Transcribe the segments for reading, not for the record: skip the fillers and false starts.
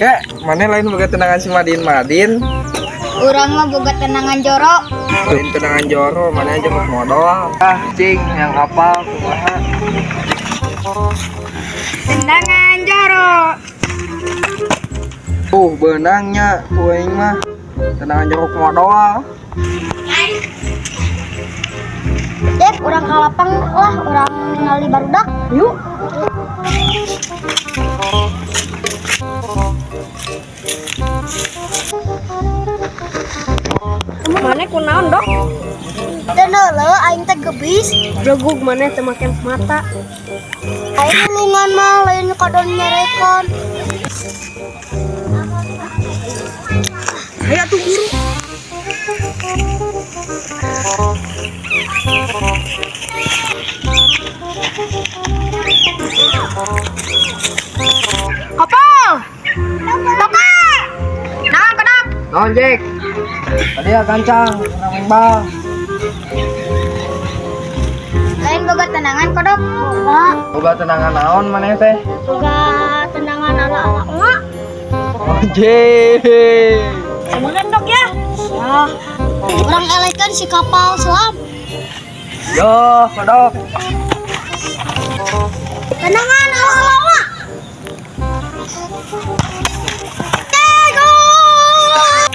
Kek, mana lain boga tenangan si Madin. Urang mah boga tenangan jorok. Lain tenangan joro, mana aja mau modal. Cing, yang kapal kumaha. Tendangan jorok. Benangnya kuing mah. Tenangan joro modal. Dek, urang kalapang lah, urang ningali barudak. Yuk. Mana kunaon dok? Dan lo aing teh gebis. Jogug mana teu make mata. Aing ulungan mah lain kadon nyerekon. Ayo tuh guru. Kapal. Toka. Nang kedak. Naon Jack? Tadi ya gancang, nang bal. Lain boga tenangan kodok. Boga. Boga tenangan naon maneh teh? Boga tenangan ala-ala emak. Jack. Semuanya dok ya. Ya. Urang elekan si kapal selam. Yo, kodok. Tenangan ala-ala emak.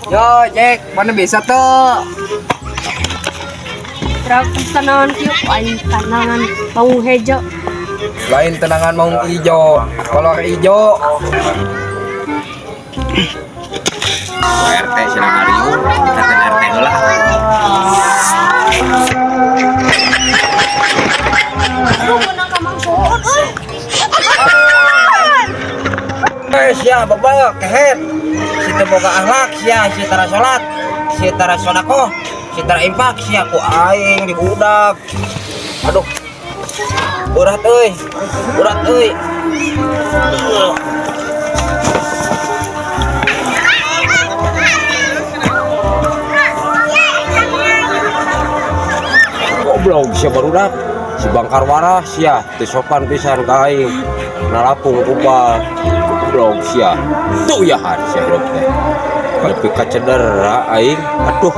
Yo, Jack, mana bisa tuh? Terus tenangan kieu aing tenangan mau hejo. Lain tenangan mau ijo, kolor ijo. RT silang Ariu, kata RT heula. Aduh, menang ka Mang Suud euy. Sia babal kehet. Si teu boga akhlak, sia si tara salat, si tara sedekah, si tara infak, sia ku aing dibudak. Aduh. Urat euy. Urat euy. Goblok sia barudak. Si Bangkar Warah sia teu sopan pisan ka aing. Nalapung kubal. Goblok sia. Tuh yahan sia hirup teh. Tapi kacedera aing. Aduh.